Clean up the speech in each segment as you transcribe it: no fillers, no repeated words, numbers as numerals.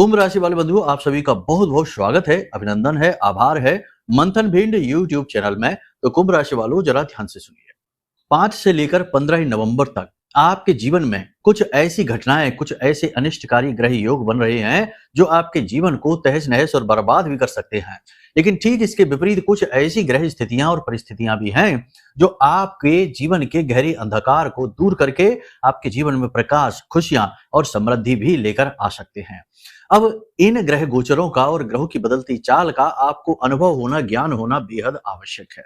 कुंभ राशि वाले बंधुओं, आप सभी का बहुत बहुत स्वागत है, अभिनंदन है, आभार है मंथन भिंड यूट्यूब चैनल में। तो कुंभ राशि वालों, जरा ध्यान से सुनिए। 5 से लेकर 15 नवंबर तक आपके जीवन में कुछ ऐसी घटनाएं, कुछ ऐसे अनिष्टकारी ग्रह योग बन रहे हैं जो आपके जीवन को तहस नहस और बर्बाद भी कर सकते हैं। लेकिन ठीक इसके विपरीत कुछ ऐसी ग्रह स्थितियां और परिस्थितियां भी हैं जो आपके जीवन के गहरे अंधकार को दूर करके आपके जीवन में प्रकाश, खुशियां और समृद्धि भी लेकर आ सकते हैं। अब इन ग्रह गोचरों का और ग्रहों की बदलती चाल का आपको अनुभव होना, ज्ञान होना बेहद आवश्यक है।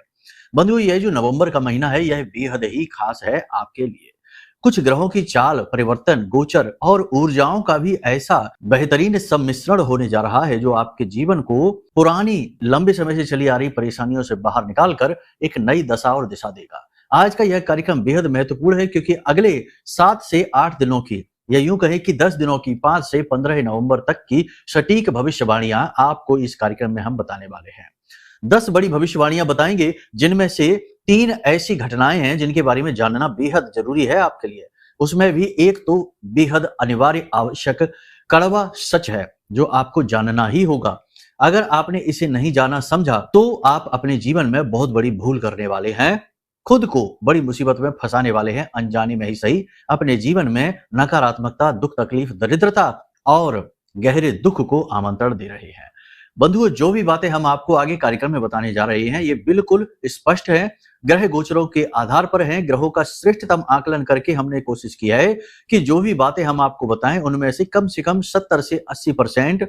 बंधुओं, यह जो नवंबर का महीना है, यह बेहद ही खास है आपके लिए। कुछ ग्रहों की चाल, परिवर्तन, गोचर और ऊर्जाओं का भी ऐसा बेहतरीन सम्मिश्रण होने जा रहा है जो आपके जीवन को पुरानी, लंबे समय से चली आ रही परेशानियों से बाहर निकालकर एक नई दशा और दिशा देगा। आज का यह कार्यक्रम बेहद महत्वपूर्ण है क्योंकि अगले 7 से 8 दिनों की, या यूं कहें कि 10 दिनों की, 5 से 15 नवंबर तक की सटीक भविष्यवाणियां आपको इस कार्यक्रम में हम बताने वाले हैं। 10 बड़ी भविष्यवाणियां बताएंगे जिनमें से 3 ऐसी घटनाएं हैं जिनके बारे में जानना बेहद जरूरी है आपके लिए। उसमें भी एक तो बेहद अनिवार्य, आवश्यक, कड़वा सच है जो आपको जानना ही होगा। अगर आपने इसे नहीं जाना, समझा, तो आप अपने जीवन में बहुत बड़ी भूल करने वाले हैं, खुद को बड़ी मुसीबत में फंसाने वाले हैं, अनजाने में ही सही। अपने जीवन में नकारात्मकता, दुख, तकलीफ, दरिद्रता और गहरे दुख को आमंत्रण दे रहे हैं। बंधुओं, जो भी बातें हम आपको आगे कार्यक्रम में बताने जा रहे हैं, ये बिल्कुल स्पष्ट है, ग्रह गोचरों के आधार पर हैं। ग्रहों का श्रेष्ठतम आकलन करके हमने कोशिश किया है कि जो भी बातें हम आपको बताएं उनमें से कम 70 से 80%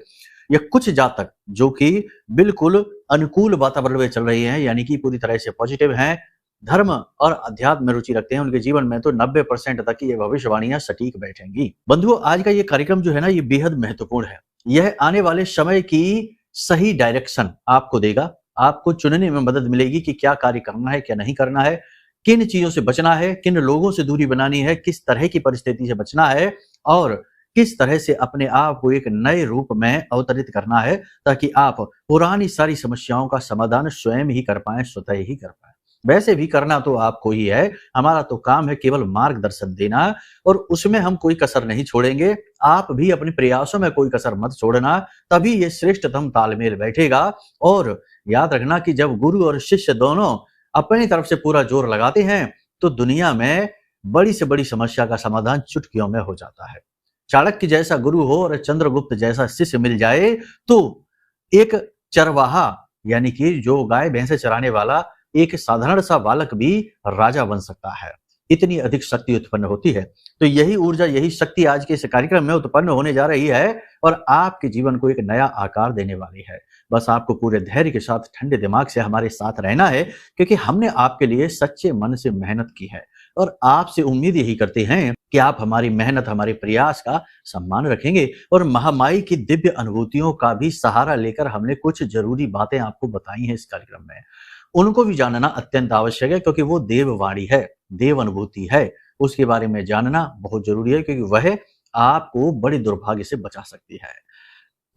या कुछ जातक जो कि बिल्कुल अनुकूल वातावरण में चल रही हैं, यानी कि पूरी तरह से पॉजिटिव हैं, धर्म और अध्यात्म में रुचि रखते हैं, उनके जीवन में तो 90% तक की ये भविष्यवाणियां सटीक बैठेंगी। बंधुओं, आज का ये कार्यक्रम जो है ना, ये बेहद महत्वपूर्ण है। यह आने वाले समय की सही डायरेक्शन आपको देगा। आपको चुनने में मदद मिलेगी कि क्या कार्य करना है, क्या नहीं करना है, किन चीजों से बचना है, किन लोगों से दूरी बनानी है, किस तरह की परिस्थिति से बचना है और किस तरह से अपने आप को एक नए रूप में अवतरित करना है ताकि आप पुरानी सारी समस्याओं का समाधान स्वयं ही कर पाए, स्वतः ही कर पाए। वैसे भी करना तो आपको ही है, हमारा तो काम है केवल मार्गदर्शन देना और उसमें हम कोई कसर नहीं छोड़ेंगे। आप भी अपने प्रयासों में कोई कसर मत छोड़ना, तभी ये श्रेष्ठतम तालमेल बैठेगा। और याद रखना कि जब गुरु और शिष्य दोनों अपनी तरफ से पूरा जोर लगाते हैं तो दुनिया में बड़ी से बड़ी समस्या का समाधान चुटकियों में हो जाता है। चाणक्य जैसा गुरु हो और चंद्रगुप्त जैसा शिष्य मिल जाए तो एक चरवाहा, यानी कि जो गाय भैंसे चराने वाला एक साधारण सा बालक भी राजा बन सकता है। इतनी अधिक शक्ति उत्पन्न होती है। तो यही ऊर्जा, यही शक्ति आज के इस कार्यक्रम में उत्पन्न होने जा रही है और आपके जीवन को एक नया आकार देने वाली है। बस आपको पूरे धैर्य के साथ, ठंडे दिमाग से हमारे साथ रहना है क्योंकि हमने आपके लिए सच्चे मन से मेहनत की है और आपसे उम्मीद यही करते हैं कि आप हमारी मेहनत, हमारे प्रयास का सम्मान रखेंगे। और महामाई की दिव्य अनुभूतियों का भी सहारा लेकर हमने कुछ जरूरी बातें आपको बताई हैं इस कार्यक्रम में। उनको भी जानना अत्यंत आवश्यक है क्योंकि वो देववाणी है, देव अनुभूति है। उसके बारे में जानना बहुत जरूरी है क्योंकि वह आपको बड़े दुर्भाग्य से बचा सकती है।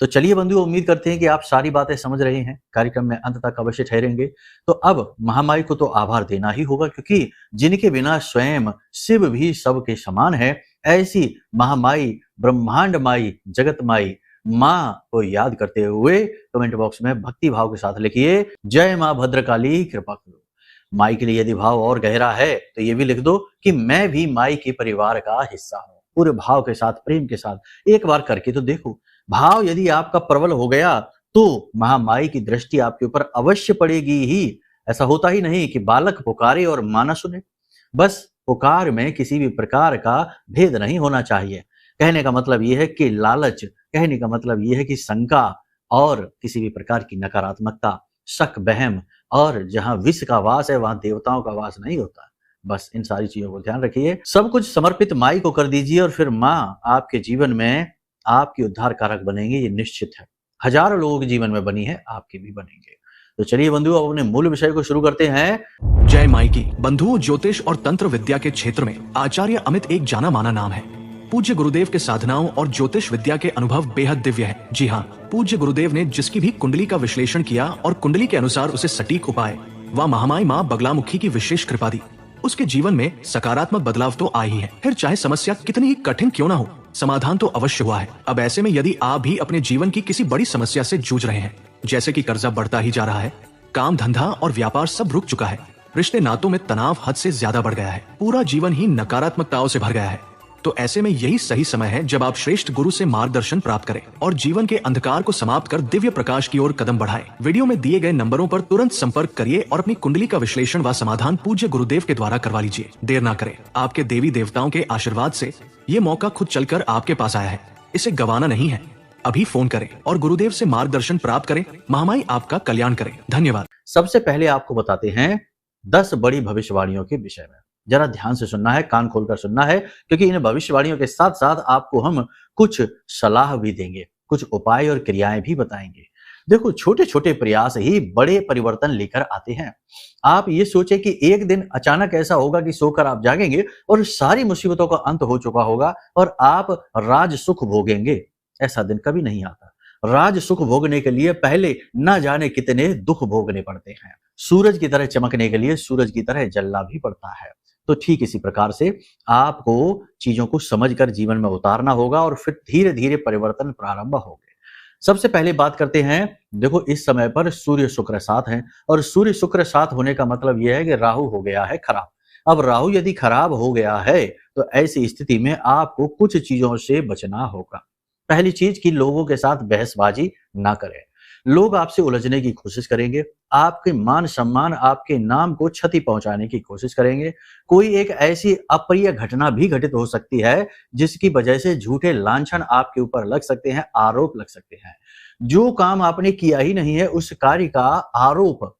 तो चलिए बंधुओं, उम्मीद करते हैं कि आप सारी बातें समझ रहे हैं, कार्यक्रम में अंत तक अवश्य ठहरेंगे। तो अब महामाई को तो आभार देना ही होगा क्योंकि जिनके बिना स्वयं शिव भी सबके समान है, ऐसी महामाई, ब्रह्मांड माई, जगत माई माँ को याद करते हुए कमेंट बॉक्स में भक्ति भाव के साथ लिखिए, जय माँ भद्रकाली कृपा करो। माई के लिए यदि भाव और गहरा है तो ये भी लिख दो कि मैं भी माई के परिवार का हिस्सा हूं। पूरे भाव के साथ, प्रेम के साथ एक बार करके तो देखो। भाव यदि आपका प्रबल हो गया तो महामाई की दृष्टि आपके ऊपर अवश्य पड़ेगी ही। ऐसा होता ही नहीं कि बालक पुकारे और मां न सुने। बस पुकार में किसी भी प्रकार का भेद नहीं होना चाहिए। कहने का मतलब यह है कि लालच, कहने का मतलब यह है कि शंका और किसी भी प्रकार की नकारात्मकता, शक, बहम, और जहां विष का वास है वहां देवताओं का वास नहीं होता। बस इन सारी चीजों को ध्यान रखिए। सब कुछ समर्पित माई को कर दीजिए और फिर माँ आपके जीवन में आपकी उद्धार कारक बनेंगे, ये निश्चित है। हजारों लोगों के जीवन में बनी है, आपके भी बनेंगे। तो चलिए बंधुओं, अपने मूल विषय को शुरू करते हैं। जय माई की। बंधुओं, ज्योतिष और तंत्र विद्या के क्षेत्र में आचार्य अमित एक जाना माना नाम है। पूज्य गुरुदेव के साधनाओं और ज्योतिष विद्या के अनुभव बेहद दिव्य है। जी हाँ, पूज्य गुरुदेव ने जिसकी भी कुंडली का विश्लेषण किया और कुंडली के अनुसार उसे सटीक उपाय व महामाई माँ बगलामुखी की विशेष कृपा दी, उसके जीवन में सकारात्मक बदलाव तो आ ही है। फिर चाहे समस्या कितनी ही कठिन क्यों ना हो, समाधान तो अवश्य हुआ है। अब ऐसे में यदि आप भी अपने जीवन की किसी बड़ी समस्या से जूझ रहे हैं, जैसे कि कर्जा बढ़ता ही जा रहा है, काम धंधा और व्यापार सब रुक चुका है, रिश्ते नातों में तनाव हद से ज्यादा बढ़ गया है, पूरा जीवन ही नकारात्मकताओं से भर गया है, तो ऐसे में यही सही समय है जब आप श्रेष्ठ गुरु से मार्गदर्शन प्राप्त करें और जीवन के अंधकार को समाप्त कर दिव्य प्रकाश की ओर कदम बढ़ाएं। वीडियो में दिए गए नंबरों पर तुरंत संपर्क करिए और अपनी कुंडली का विश्लेषण व समाधान पूज्य गुरुदेव के द्वारा करवा लीजिए। देर ना करें, आपके देवी देवताओं के आशीर्वाद से ये मौका खुद चलकर आपके पास आया है, इसे गंवाना नहीं है। अभी फोन करें और गुरुदेव से मार्गदर्शन प्राप्त करें। महामाई आपका कल्याण करें। धन्यवाद। सबसे पहले आपको बताते हैं 10 बड़ी भविष्यवाणियों के विषय में। जरा ध्यान से सुनना है, कान खोलकर सुनना है, क्योंकि इन भविष्यवाणियों के साथ साथ आपको हम कुछ सलाह भी देंगे, कुछ उपाय और क्रियाएं भी बताएंगे। देखो, छोटे छोटे प्रयास ही बड़े परिवर्तन लेकर आते हैं। आप ये सोचे कि एक दिन अचानक ऐसा होगा कि सोकर आप जागेंगे और सारी मुसीबतों का अंत हो चुका होगा और आप राज सुख भोगेंगे। ऐसा दिन कभी नहीं आता। राज सुख भोगने के लिए पहले न जाने कितने दुख भोगने पड़ते हैं। सूरज की तरह चमकने के लिए सूरज की तरह जलना भी पड़ता है। तो ठीक इसी प्रकार से आपको चीजों को समझकर जीवन में उतारना होगा और फिर धीरे धीरे परिवर्तन प्रारंभ होंगे। सबसे पहले बात करते हैं, देखो इस समय पर सूर्य शुक्र साथ हैं और सूर्य शुक्र साथ होने का मतलब यह है कि राहु हो गया है खराब। अब राहु यदि खराब हो गया है तो ऐसी स्थिति में आपको कुछ चीजों से बचना होगा। पहली चीज कि लोगों के साथ बहसबाजी ना करें। लोग आपसे उलझने की कोशिश करेंगे, आपके मान सम्मान, आपके नाम को क्षति पहुंचाने की कोशिश करेंगे। कोई एक ऐसी अप्रिय घटना भी घटित हो सकती है जिसकी वजह से झूठे लांछन आपके ऊपर लग सकते हैं, आरोप लग सकते हैं। जो काम आपने किया ही नहीं है उस कार्य का आरोप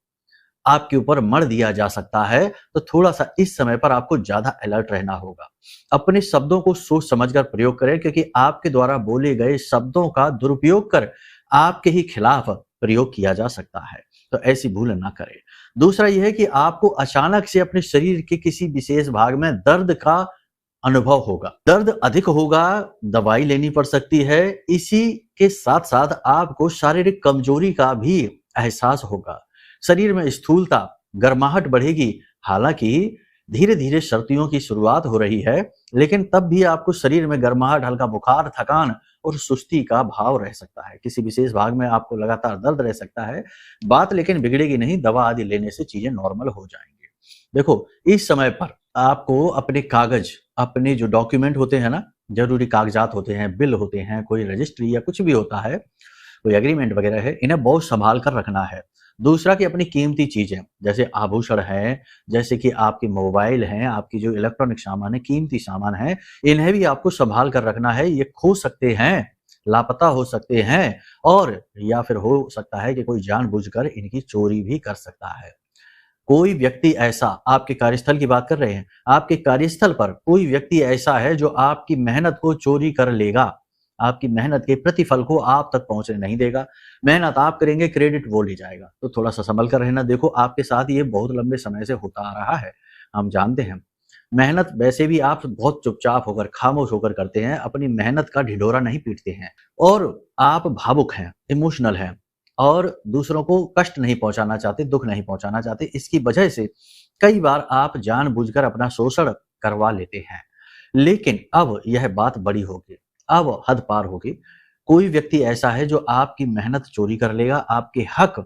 आपके ऊपर मढ़ दिया जा सकता है। तो थोड़ा सा इस समय पर आपको ज्यादा अलर्ट रहना होगा। अपने शब्दों को सोच समझकर प्रयोग करें, क्योंकि आपके द्वारा बोले गए शब्दों का दुरुपयोग कर आपके ही खिलाफ प्रयोग किया जा सकता है, तो ऐसी भूल ना करें। दूसरा यह है कि आपको अचानक से अपने शरीर के किसी विशेष भाग में दर्द का अनुभव होगा। दर्द अधिक होगा, दवाई लेनी पड़ सकती है। इसी के साथ साथ आपको शारीरिक कमजोरी का भी एहसास होगा। शरीर में स्थूलता, गर्माहट बढ़ेगी। हालांकि धीरे धीरे सर्दियों की शुरुआत हो रही है, लेकिन तब भी आपको शरीर में गर्माहट, हल्का बुखार, थकान और सुस्ती का भाव रह सकता है। किसी विशेष भाग में आपको लगातार दर्द रह सकता है। बात लेकिन बिगड़ेगी नहीं, दवा आदि लेने से चीजें नॉर्मल हो जाएंगी। देखो, इस समय पर आपको अपने कागज, अपने जो डॉक्यूमेंट होते हैं ना, जरूरी कागजात होते हैं, बिल होते हैं, कोई रजिस्ट्री या कुछ भी होता है, कोई एग्रीमेंट वगैरह है, इन्हें बहुत संभाल कर रखना है। दूसरा कि अपनी कीमती चीजें जैसे आभूषण है, जैसे कि आपके मोबाइल हैं, आपकी जो इलेक्ट्रॉनिक सामान है, कीमती सामान है, इन्हें भी आपको संभाल कर रखना है। ये खो सकते हैं, लापता हो सकते हैं और या फिर हो सकता है कि कोई जानबूझकर इनकी चोरी भी कर सकता है। कोई व्यक्ति ऐसा, आपके कार्यस्थल की बात कर रहे हैं, आपके कार्यस्थल पर कोई व्यक्ति ऐसा है जो आपकी मेहनत को चोरी कर लेगा, आपकी मेहनत के प्रतिफल को आप तक पहुंचने नहीं देगा। मेहनत आप करेंगे, क्रेडिट वो ले जाएगा। तो थोड़ा सा संभल कर रहना। देखो, आपके साथ ये बहुत लंबे समय से होता आ रहा है, हम जानते हैं। मेहनत वैसे भी आप बहुत चुपचाप होकर, खामोश होकर करते हैं, अपनी मेहनत का ढिढोरा नहीं पीटते हैं और आप भावुक हैं, इमोशनल हैं और दूसरों को कष्ट नहीं पहुंचाना चाहते, दुख नहीं पहुंचाना चाहते। इसकी वजह से कई बार आप जानबूझकर अपना शोषण करवा लेते हैं। लेकिन अब यह बात बड़ी होगी, अब हद पार होगी। कोई व्यक्ति ऐसा है जो आपकी मेहनत चोरी कर लेगा, आपके हक,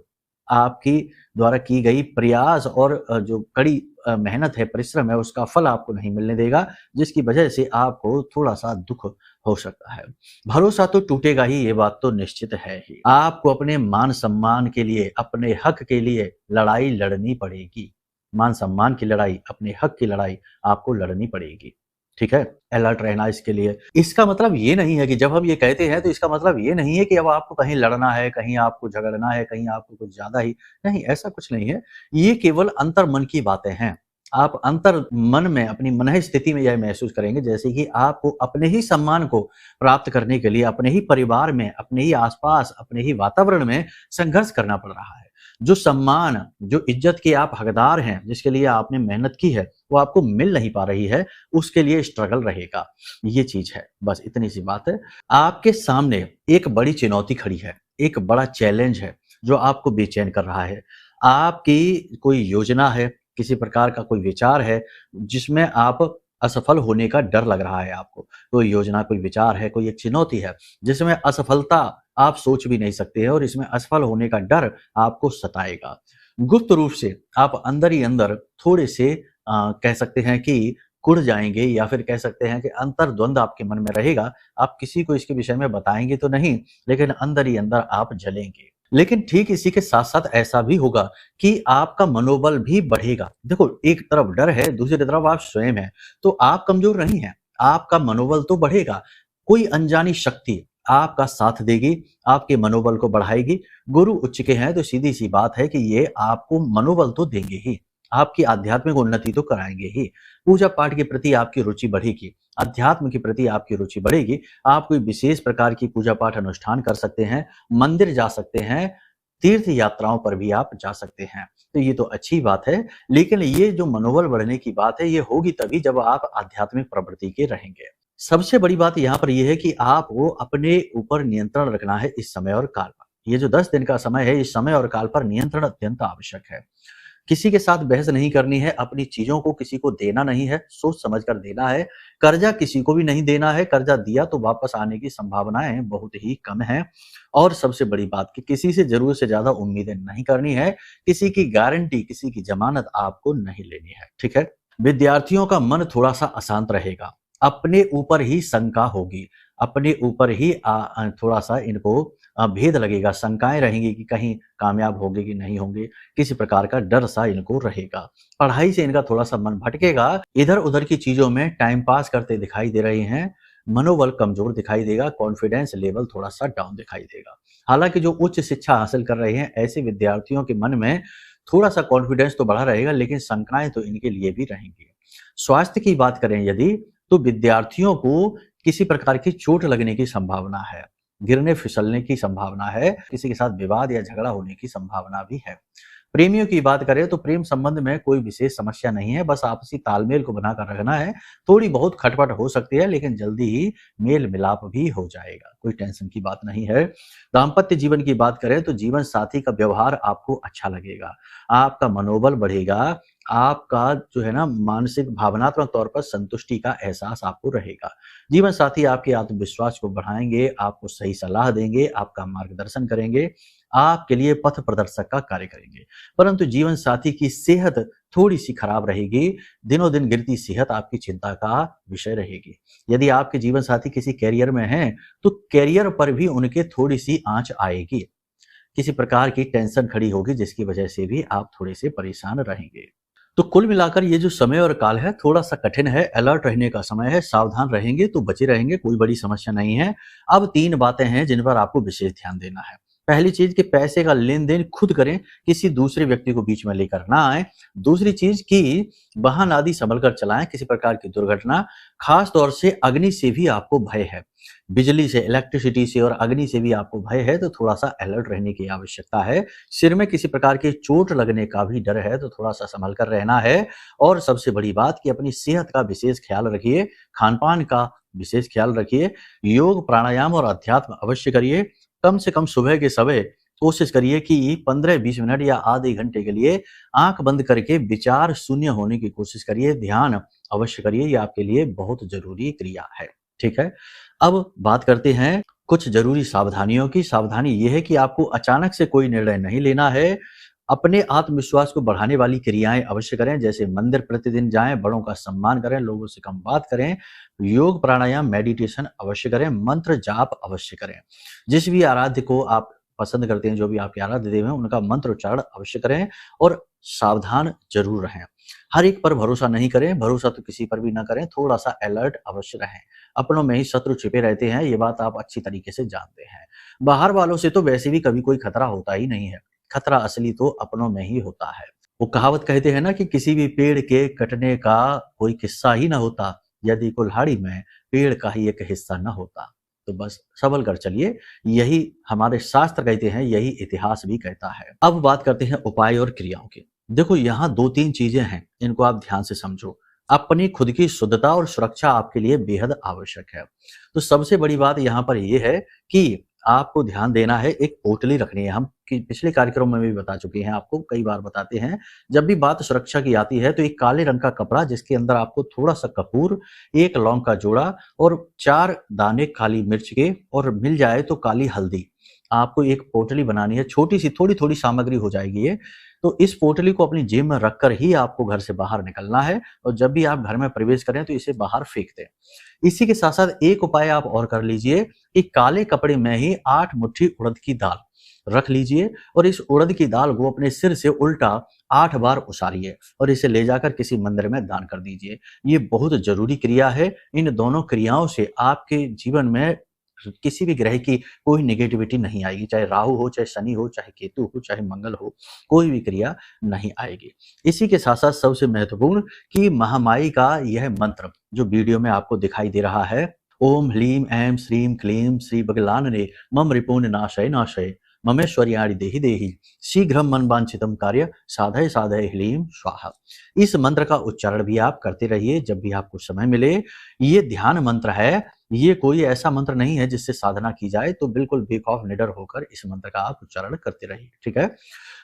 आपकी द्वारा की गई प्रयास और जो कड़ी मेहनत है, परिश्रम है, उसका फल आपको नहीं मिलने देगा, जिसकी वजह से आपको थोड़ा सा दुख हो सकता है। भरोसा तो टूटेगा ही, ये बात तो निश्चित है ही। आपको अपने मान सम्मान के लिए, अपने हक के लिए लड़ाई लड़नी पड़ेगी। मान सम्मान की लड़ाई, अपने हक की लड़ाई आपको लड़नी पड़ेगी। ठीक है, अलर्ट रहना इसके लिए। इसका मतलब ये नहीं है कि जब हम ये कहते हैं तो इसका मतलब ये नहीं है कि अब आपको कहीं लड़ना है, कहीं आपको झगड़ना है, कहीं आपको कुछ ज्यादा ही नहीं, ऐसा कुछ नहीं है। ये केवल अंतर मन की बातें हैं। आप अंतर मन में, अपनी मन स्थिति में यह महसूस करेंगे जैसे कि आपको अपने ही सम्मान को प्राप्त करने के लिए अपने ही परिवार में, अपने ही आसपास, अपने ही वातावरण में संघर्ष करना पड़ रहा है। जो सम्मान, जो इज्जत के आप हकदार हैं, जिसके लिए आपने मेहनत की है, वो आपको मिल नहीं पा रही है, उसके लिए स्ट्रगल रहेगा। ये चीज है, बस इतनी सी बात है। आपके सामने एक बड़ी चुनौती खड़ी है, एक बड़ा चैलेंज है जो आपको बेचैन कर रहा है। आपकी कोई योजना है, किसी प्रकार का कोई विचार है जिसमें आप असफल होने का डर लग रहा है आपको, कोई योजना, कोई विचार है, कोई एक चुनौती है जिसमें असफलता आप सोच भी नहीं सकते हैं और इसमें असफल होने का डर आपको सताएगा। गुप्त रूप से आप अंदर ही अंदर थोड़े से कह सकते हैं कि कुढ़ जाएँगे या फिर कह सकते हैं कि अंतर्द्वंद आपके मन में रहेगा। आप किसी को इसके विषय में बताएँगे तो नहीं, लेकिन अंदर ही अंदर आप जलेंगे। लेकिन ठीक इसी के साथ-साथ ऐसा भी होगा कि आपका मनोबल भी बढ़ेगा। देखो, एक तरफ डर है, दूसरी तरफ आप स्वयं हैं, तो आप कमज़ोर नहीं हैं, आपका मनोबल तो बढ़ेगा। कोई अनजानी शक्ति आपका साथ देगी, आपके मनोबल को बढ़ाएगी। गुरु उच्च के हैं तो सीधी-सी बात है कि ये आपको मनोबल तो देंगे ही, आपकी आध्यात्मिक उन्नति तो कराएँगे ही। पूजा-पाठ के प्रति आपकी रुचि बढ़ेगी, अध्यात्म के प्रति आपकी रुचि बढ़ेगी। आप कोई विशेष प्रकार की पूजा-पाठ अनुष्ठान कर सकते हैं, मंदिर जा सकते हैं, तीर्थ यात्राओं पर भी आप जा सकते हैं। तो ये तो अच्छी बात है, लेकिन ये जो मनोबल बढ़ने की बात है, ये होगी तभी जब आप आध्यात्मिक प्रवृत्ति के रहेंगे। सबसे बड़ी बात यहाँ पर ये है कि आपको अपने ऊपर नियंत्रण रखना है इस समय और काल पर। ये जो 10 दिन का समय है, इस समय और काल पर नियंत्रण अत्यंत आवश्यक है। किसी के साथ बहस नहीं करनी है, अपनी चीज़ों को किसी को देना नहीं है, सोच समझ कर देना है। कर्ज़ा किसी को भी नहीं देना है, कर्ज़ा दिया तो वापस आने की संभावनाएँ बहुत ही कम हैं। और सबसे बड़ी बात कि किसी से ज़रूरत से ज़्यादा उम्मीदें नहीं करनी है, किसी की गारंटी, किसी की ज़मानत आपको नहीं लेनी है, ठीक है? विद्यार्थियों का मन थोड़ा-सा अशांत रहेगा, अपने ऊपर ही शंका होगी, अपने ऊपर ही थोड़ा-सा इनको भेद लगेगा, शंकाएँ रहेंगी कि कहीं कामयाब होंगे कि नहीं होंगे, किसी प्रकार का डर-सा इनको रहेगा। पढ़ाई से इनका थोड़ा-सा मन भटकेगा, इधर-उधर की चीज़ों में टाइम पास करते दिखाई दे रहे हैं, मनोबल कमज़ोर दिखाई देगा, कॉन्फिडेंस लेवल थोड़ा-सा डाउन दिखाई देगा। हालाँकि जो उच्च शिक्षा हासिल कर रहे हैं, ऐसे विद्यार्थियों के मन में थोड़ा-सा कॉन्फिडेंस तो बढ़ा रहेगा, लेकिन शंकाएँ तो इनके लिए भी रहेंगी। स्वास्थ्य की बात करें यदि, तो विद्यार्थियों को किसी प्रकार की चोट लगने की संभावना है, गिरने फिसलने की संभावना है, किसी के साथ विवाद या झगड़ा होने की संभावना भी है। प्रेमियों की बात करें तो प्रेम संबंध में कोई विशेष समस्या नहीं है, बस आपसी तालमेल को बनाकर रखना है। थोड़ी बहुत खटपट हो सकती है, लेकिन जल्दी ही मेल-मिलाप भी हो जाएगा, कोई टेंशन की बात नहीं है। दाम्पत्य जीवन की बात करें तो जीवन साथी का व्यवहार आपको अच्छा लगेगा, आपका मनोबल बढ़ेगा, आपका जो है ना मानसिक भावनात्मक तौर पर संतुष्टि का एहसास आपको रहेगा। जीवन साथी आपके आत्मविश्वास को बढ़ाएँगे, आपको सही सलाह देंगे, आपका मार्गदर्शन करेंगे, आपके लिए पथ प्रदर्शक का कार्य करेंगे। परंतु जीवन साथी की सेहत थोड़ी-सी खराब रहेगी, दिनों-दिन गिरती सेहत आपकी चिंता का विषय रहेगी। यदि आपके जीवन साथी किसी करियर में हैं, तो करियर पर भी उनके थोड़ी-सी आँच आएगी। किसी प्रकार की टेंशन खड़ी होगी जिसकी वजह से भी आप थोड़े-से परेशान रहेंगे। तो कुल मिलाकर ये जो समय और काल है थोड़ा-सा कठिन है, अलर्ट रहने का समय है, सावधान रहेंगे तो बचे रहेंगे, कोई बड़ी समस्या नहीं है। अब 3 बातें हैं जिन पर आपको विशेष ध्यान देना है। पहली चीज़ कि पैसे का लेन-देन खुद करें, किसी दूसरे व्यक्ति को बीच में लेकर ना आएँ। दूसरी चीज़ कि वाहन आदि सँभल कर चलाएँ, किसी प्रकार की दुर्घटना, ख़ास तौर से अग्नि से भी आपको भय है। बिजली से, इलेक्ट्रिसिटी से और अग्नि से भी आपको भय है तो थोड़ा-सा अलर्ट रहने की आवश्यकता है। सिर में किसी प्रकार की चोट लगने का भी डर है तो थोड़ा-सा सँभल कर रहना है। और सबसे बड़ी बात कि अपनी सेहत का विशेष ख़्याल रखिए, खान-पान का विशेष ख़्याल रखिए, योग, प्राणायाम और अध्यात्म अवश्य करिए। कम से कम सुबह के समय कोशिश करिए कि 15-20 मिनट या आधे घंटे के लिए आँख बंद करके विचार शून्य होने की कोशिश करिए, ध्यान अवश्य करिए, ये आपके लिए बहुत ज़रूरी क्रिया है, ठीक है? अब बात करते हैं कुछ ज़रूरी सावधानियों की। सावधानी ये है कि आपको अचानक से कोई निर्णय नहीं लेना है। अपने आत्मविश्वास को बढ़ाने वाली क्रियाएँ अवश्य करें, जैसे मंदिर प्रतिदिन जाएँ, बड़ों का सम्मान करें, लोगों से कम बात करें, योग, प्राणायाम, मेडिटेशन अवश्य करें, मंत्र जाप अवश्य करें। जिस भी आराध्य को आप पसंद करते हैं, जो भी आपके आराध्य देव हैं, उनका मंत्र उच्चारण अवश्य करें और सावधान ज़रूर रहें। हर एक पर भरोसा नहीं करें, भरोसा तो किसी पर भी ना करें, थोड़ा-सा अलर्ट अवश्य रहें। अपनों में ही शत्रु छिपे रहते हैं, ये बात आप अच्छी तरीके से जानते हैं। बाहर वालों से तो वैसे भी कभी कोई खतरा होता ही नहीं है, खतरा असली तो अपनों में ही होता है। वो कहावत कहते हैं ना कि किसी भी पेड़ के कटने का कोई किस्सा ही ना होता, यदि कुल्हाड़ी में पेड़ का ही एक हिस्सा न होता। तो बस संभल कर चलिए, यही हमारे शास्त्र कहते हैं, यही इतिहास भी कहता है। अब बात करते हैं उपाय और क्रियाओं की। देखो, यहाँ 2-3 चीजें हैं, इनको आप ध्यान से समझो। अपनी खुद की शुद्धता और सुरक्षा आपके लिए बेहद आवश्यक है। तो सबसे बड़ी बात यहाँ पर यह है कि आपको ध्यान देना है, एक पोटली रखनी है। हम पिछले कार्यक्रम में भी बता चुके हैं, आपको कई बार बताते हैं। जब भी बात सुरक्षा की आती है तो एक काले रंग का कपड़ा जिसके अंदर आपको थोड़ा सा कपूर, 1 लौंग का जोड़ा और 4 दाने काली मिर्च के, और मिल जाए तो काली हल्दी, आपको एक पोटली बनानी है। छोटी सी थोड़ी-थोड़ी सामग्री हो जाएगी ये। तो इस पोटली को अपनी जेब में रखकर ही आपको घर से बाहर निकलना है, और जब भी आप घर में प्रवेश करें तो इसे बाहर फेंक दें। इसी के साथ-साथ एक उपाय आप और कर लीजिए कि काले कपड़े में ही 8 मुट्ठी उड़द की दाल रख लीजिए, और इस उड़द की दाल को अपने सिर से उल्टा 8 बार उसारिए और इसे ले जाकर किसी मंदिर में दान कर दीजिए। ये बहुत ज़रूरी क्रिया है। इन दोनों क्रियाओं से आपके जीवन में किसी भी ग्रह की कोई नेगेटिविटी नहीं आएगी, चाहे राहु हो, चाहे शनि हो, चाहे केतु हो, चाहे मंगल हो, कोई भी क्रिया नहीं आएगी। इसी के साथ-साथ सबसे महत्वपूर्ण कि महामाई का यह मंत्र जो वीडियो में आपको दिखाई दे रहा है, ओम ह्लीं ऐं श्रीं क्लीं श्री बगलानने मम रिपून् नाशय नाशय ममेश्वर्याणि देहि देहि शीघ्रं मनवांछितं कार्य साधय साधय ह्लीं स्वाहा। इस मंत्र का उच्चारण भी आप करते रहिए जब भी आपको समय मिले। ये ध्यान मंत्र है, ये कोई ऐसा मंत्र नहीं है जिससे साधना की जाए, तो बिल्कुल बेखौफ निडर होकर इस मंत्र का आप उच्चारण करते रहिए, ठीक है।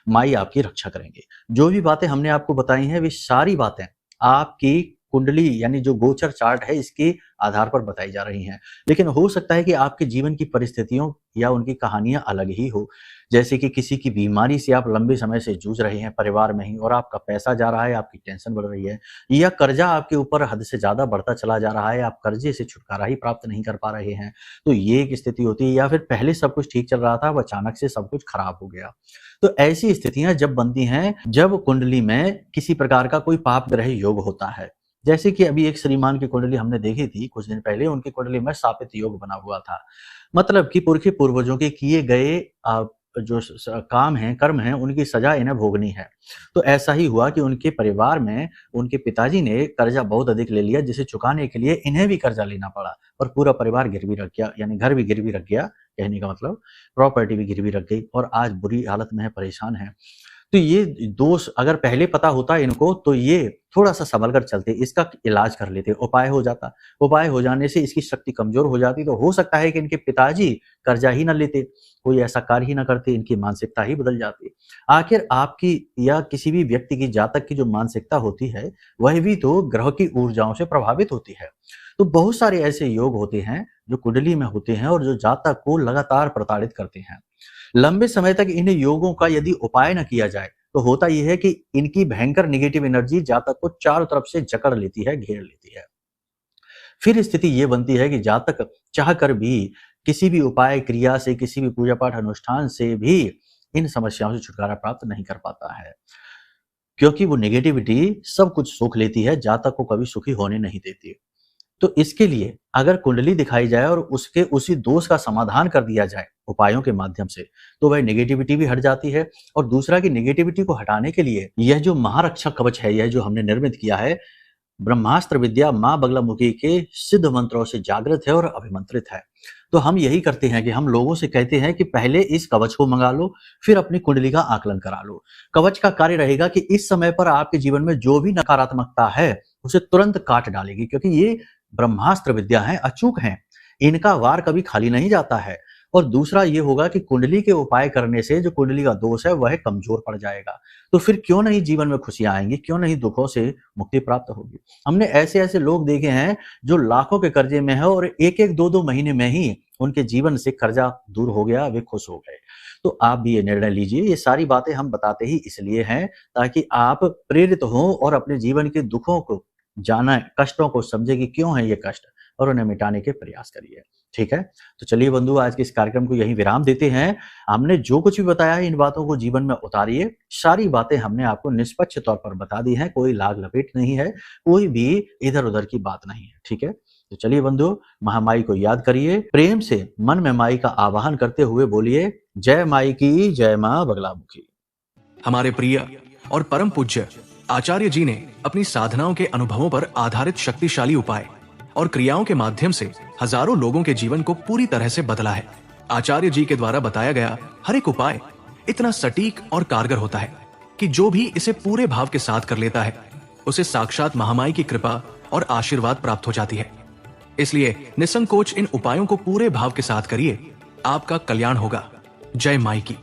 माई आपकी रक्षा करेंगे। जो भी बातें हमने आपको बताई हैं वे सारी बातें आपकी कुंडली यानी जो गोचर चार्ट है इसके आधार पर बताई जा रही हैं, लेकिन हो सकता है कि आपके जीवन की परिस्थितियों या उनकी कहानियां अलग ही हो। जैसे कि किसी की बीमारी से आप लंबे समय से जूझ रहे हैं परिवार में ही, और आपका पैसा जा रहा है, आपकी टेंशन बढ़ रही है, या कर्जा आपके ऊपर हद से ज्यादा बढ़ता चला जा रहा है, आप कर्जे से छुटकारा ही प्राप्त नहीं कर पा रहे हैं, तो ये एक स्थिति होती है। या फिर पहले सब कुछ ठीक चल रहा था, अब अचानक से सब कुछ खराब हो गया। तो ऐसी स्थितियां जब बनती हैं जब कुंडली में किसी प्रकार का कोई पाप ग्रह योग होता है। जैसे कि अभी एक श्रीमान की कुंडली हमने देखी थी कुछ दिन पहले, उनकी कुंडली में शापित योग बना हुआ था। मतलब कि पुरखे पूर्वजों के किए गए जो काम हैं, कर्म हैं, उनकी सजा इन्हें भोगनी है। तो ऐसा ही हुआ कि उनके परिवार में उनके पिताजी ने कर्जा बहुत अधिक ले लिया, जिसे चुकाने के लिए इन्हें भी कर्जा लेना पड़ा, और पूरा परिवार गिरवी रख गया, यानी घर भी गिरवी रख गया, कहने का मतलब प्रॉपर्टी भी गिरवी रख गई, और आज बुरी हालत में है, परेशान है। तो ये दोष अगर पहले पता होता इनको तो ये थोड़ा सा संभल कर चलते, इसका इलाज कर लेते, उपाय हो जाता। उपाय हो जाने से इसकी शक्ति कमजोर हो जाती, तो हो सकता है कि इनके पिताजी कर्जा ही न लेते, कोई ऐसा कार्य ही न करते, इनकी मानसिकता ही बदल जाती। आखिर आपकी या किसी भी व्यक्ति की जातक की जो मानसिकता होती है वह भी तो ग्रह की ऊर्जाओं से प्रभावित होती है। तो बहुत सारे ऐसे योग होते हैं जो कुंडली में होते हैं और जो जातक को लगातार प्रताड़ित करते हैं। लंबे समय तक इन योगों का यदि उपाय न किया जाए तो होता यह है कि इनकी भयंकर नेगेटिव एनर्जी जातक को चारों तरफ से जकड़ लेती है, घेर लेती है। फिर स्थिति ये बनती है कि जातक चाहकर भी किसी भी उपाय क्रिया से, किसी भी पूजा पाठ अनुष्ठान से भी इन समस्याओं से छुटकारा प्राप्त नहीं कर पाता है, क्योंकि वो नेगेटिविटी सब कुछ सोख लेती है, जातक को कभी सुखी होने नहीं देती। तो इसके लिए अगर कुंडली दिखाई जाए और उसके उसी दोष का समाधान कर दिया जाए उपायों के माध्यम से, तो वह नेगेटिविटी भी हट जाती है। और दूसरा कि नेगेटिविटी को हटाने के लिए यह जो महारक्षा कवच है, यह जो हमने निर्मित किया है, ब्रह्मास्त्र विद्या माँ बगलामुखी के सिद्ध मंत्रों से जागृत है और अभिमंत्रित है। तो हम यही करते हैं कि हम लोगों से कहते हैं कि पहले इस कवच को मंगा लो, फिर अपनी कुंडली का आकलन करा लो। कवच का कार्य रहेगा कि इस समय पर आपके जीवन में जो भी नकारात्मकता है उसे तुरंत काट डालेगी, क्योंकि ये ब्रह्मास्त्र विद्या है, अचूक हैं, इनका वार कभी खाली नहीं जाता है। और दूसरा ये होगा कि कुंडली के उपाय करने से जो कुंडली का दोष है वह कमजोर पड़ जाएगा। तो फिर क्यों नहीं जीवन में खुशियां आएंगी, क्यों नहीं दुखों से मुक्ति प्राप्त होगी। हमने ऐसे ऐसे लोग देखे हैं जो लाखों के कर्जे में है और एक एक दो दो महीने में ही उनके जीवन से कर्जा दूर हो गया, वे खुश हो गए। तो आप भी ये निर्णय लीजिए। ये सारी बातें हम बताते ही इसलिए हैं ताकि आप प्रेरित हों और अपने जीवन के दुखों को जाना, कष्टों को समझे कि क्यों है ये कष्ट, और उन्हें मिटाने के प्रयास करिए। ठीक है, तो चलिए बंधु, आज के इस कार्यक्रम को यहीं विराम देते हैं। हमने जो कुछ भी बताया है इन बातों को जीवन में उतारिए। सारी बातें हमने आपको निष्पक्ष तौर पर बता दी हैं, कोई लाग लपेट नहीं है, कोई भी इधर उधर की बात नहीं है। ठीक है, तो चलिए बंधु, महामाई को याद करिए, प्रेम से मन में माई का आवाहन करते हुए बोलिए, जय माई की जय, माँ बगलामुखी। हमारे प्रिय और परम पूज्य आचार्य जी ने अपनी साधनाओं के अनुभवों पर आधारित शक्तिशाली उपाय और क्रियाओं के माध्यम से हजारों लोगों के जीवन को पूरी तरह से बदला है। आचार्य जी के द्वारा बताया गया हर एक उपाय इतना सटीक और कारगर होता है कि जो भी इसे पूरे भाव के साथ कर लेता है उसे साक्षात महामाई की कृपा और आशीर्वाद प्राप्त हो जाती है। इसलिए निसंकोच इन उपायों को पूरे भाव के साथ करिए आपका कल्याण होगा। जय माई की।